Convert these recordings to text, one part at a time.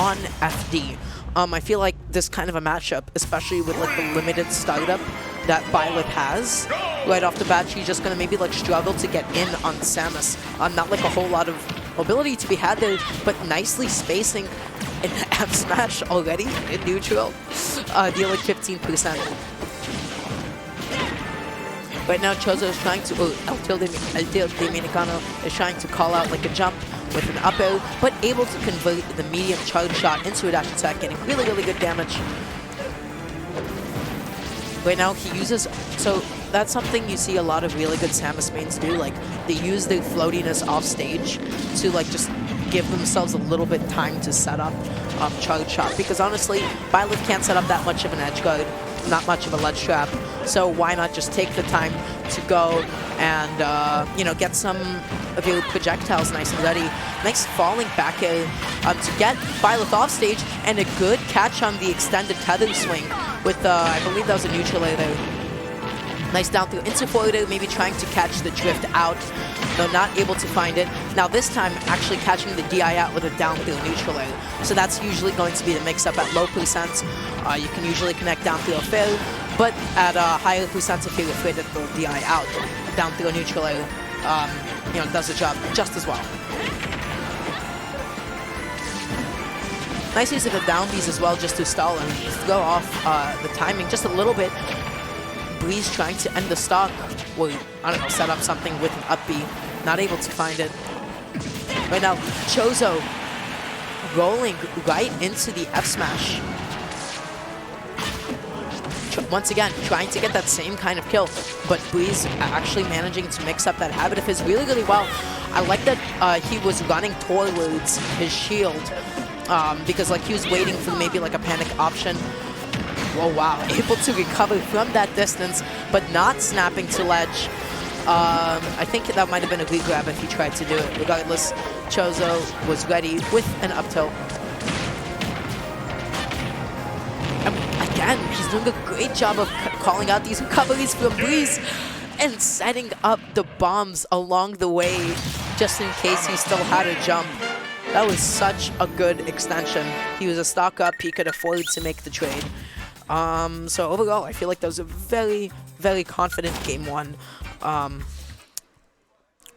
on FD. I feel like this kind of a matchup, especially with like the limited startup that Violet has, right off the bat, she's just gonna maybe like struggle to get in on Samus. Not like a whole lot of mobility to be had there, but nicely spacing an F smash already in neutral, dealing 15%. Right now, Chozo is trying to, El Dominicano is trying to call out like a jump with an up air, but able to convert the medium charge shot into a dash attack, getting really, really good damage. Right now, he uses, so that's something you see a lot of really good Samus mains do, like they use their floatiness off stage to like just give themselves a little bit time to set up charge shot, because honestly, Violet can't set up that much of an edge guard, not much of a ledge trap, so why not just take the time to go and, you know, get some of your projectiles nice and ready. Nice falling back air to get Violet off stage, and a good catch on the extended tether swing with, I believe that was a neutral air there. Nice down through into forward air, maybe trying to catch the drift out, though not able to find it. Now this time, actually catching the DI out with a down through neutral air. So that's usually going to be the mix-up at low percents. You can usually connect down through a fair, but at higher percents, if you're afraid that they'll DI out, down through a neutral air, you know, does the job just as well. Nice use of the down Bs as well, just to stall and throw off the timing just a little bit. Breeze trying to end the stock, or I don't know, set up something with an up B, not able to find it. Right now, Chozo rolling right into the F smash. Once again, trying to get that same kind of kill, but Breeze actually managing to mix up that habit of his really, really well. I like that he was running towards his shield, because like he was waiting for maybe like a panic option. Oh wow, able to recover from that distance, but not snapping to ledge. I think that might have been a good grab if he tried to do it. Regardless, Chozo was ready with an up tilt. Again, he's doing a great job of calling out these recoveries from Breeze and setting up the bombs along the way, just in case he still had a jump. That was such a good extension. He was a stock up, he could afford to make the trade. So overall, I feel like that was a very, very confident game one.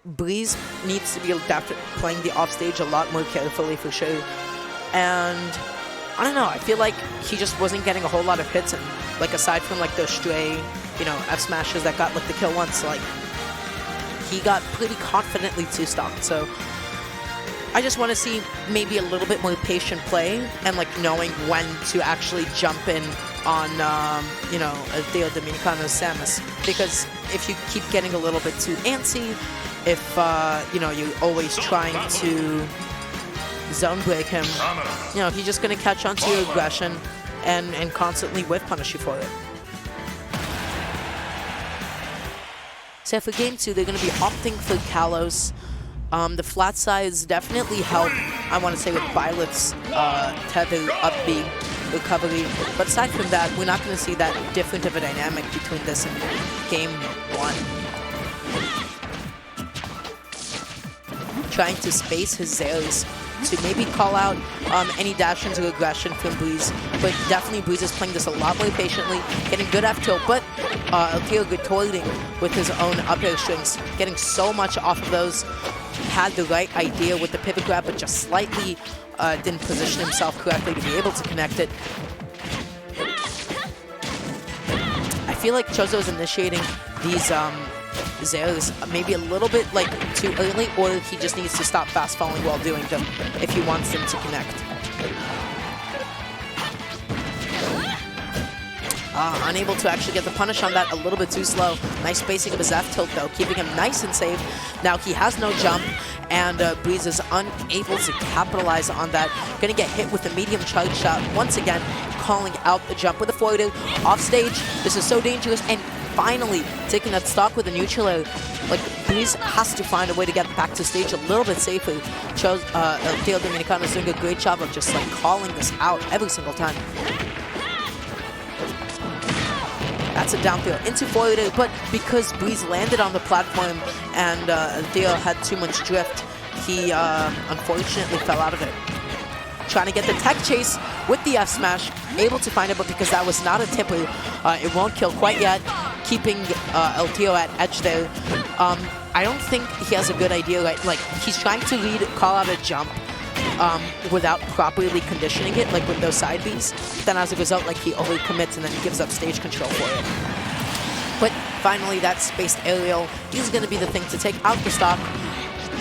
Breeze needs to be playing the offstage a lot more carefully for sure. And I don't know, I feel like he just wasn't getting a whole lot of hits, and like aside from like those stray, you know, F smashes that got like the kill once, like he got pretty confidently two-stocked. So I just want to see maybe a little bit more patient play and like knowing when to actually jump in on, you know, Theo Dominicano's Samus. Because if you keep getting a little bit too antsy, if, you know, you're always trying to zone break him, you know, he's just going to catch on to your aggression and constantly whiff punish you for it. So for game 2, they're going to be opting for Kalos. The flat sides definitely help, I want to say, with Violet's tether up B recovery. But aside from that, we're not going to see that different of a dynamic between this and game 1. Trying to space his Zales to maybe call out any dash-ins or aggression from Breeze. But definitely Breeze is playing this a lot more patiently, getting good F tilt, but Theo good toiling with his own up air strings, getting so much off of those. Had the right idea with the pivot grab, but just slightly didn't position himself correctly to be able to connect it. I feel like Chozo is initiating these Zeros maybe a little bit like too early, or he just needs to stop fast falling while doing them if he wants them to connect. Unable to actually get the punish on that, a little bit too slow. Nice spacing of his F tilt though, keeping him nice and safe. Now he has no jump, and Breeze is unable to capitalize on that. Gonna get hit with a medium charge shot once again, calling out the jump with a forward air off stage. This is so dangerous, and finally taking that stock with a neutral air. Like, Breeze has to find a way to get back to stage a little bit safer. Theo Dominicano is doing a great job of just like calling this out every single time. That's a down throw into forward air, but because Breeze landed on the platform and Theo had too much drift, he unfortunately fell out of it. trying to get the tech chase with the F smash, able to find it, but because that was not a tipper, it won't kill quite yet, keeping LTO at edge there. I don't think he has a good idea, like he's trying to call out a jump without properly conditioning it, like with those side Bs. Then as a result, like he overcommits and then he gives up stage control for it. But finally, that spaced aerial is going to be the thing to take out the stock.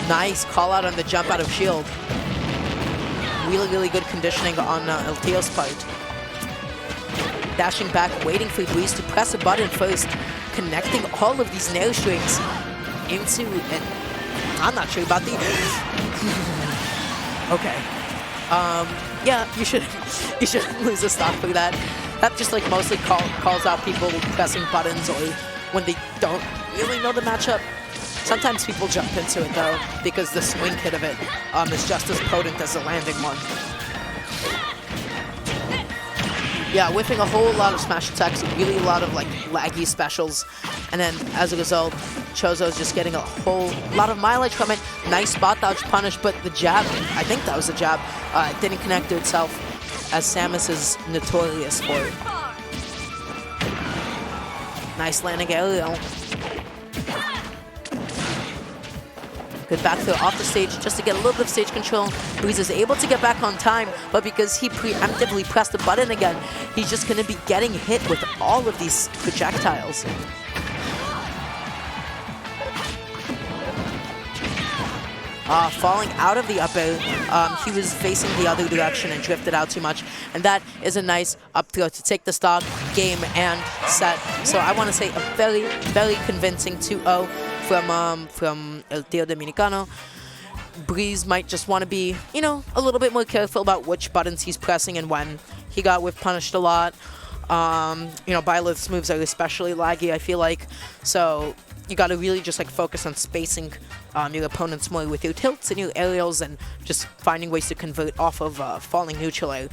Nice call out on the jump out of shield. Really, really good conditioning on LTO's part. Dashing back, waiting for Breeze to press a button first, connecting all of these nair strings into an... I'm not sure about the... Okay. Yeah, you shouldn't lose a stock for that. That just like mostly calls out people pressing buttons or when they don't really know the matchup. Sometimes people jump into it though, because the swing hit of it is just as potent as the landing one. Yeah, whipping a whole lot of smash attacks, really a lot of like laggy specials, and then as a result, Chozo's just getting a whole lot of mileage from it. Nice spot dodge punish, but the jab, I think that was the jab, didn't connect to itself, as Samus is notorious for it. Nice landing aerial. Good back throw off the stage just to get a little bit of stage control. Breeze is able to get back on time, but because he preemptively pressed the button again, he's just going to be getting hit with all of these projectiles. Falling out of the up air, he was facing the other direction and drifted out too much. And that is a nice up throw to take the stock, game, and set. So I want to say a very, very convincing 2-0 from El Tío Dominicano. Breeze might just want to be, you know, a little bit more careful about which buttons he's pressing and when. He got whiff punished a lot. You know, Byleth's moves are especially laggy, I feel like. So you got to really just like focus on spacing your opponents more with your tilts and your aerials and just finding ways to convert off of falling neutral air.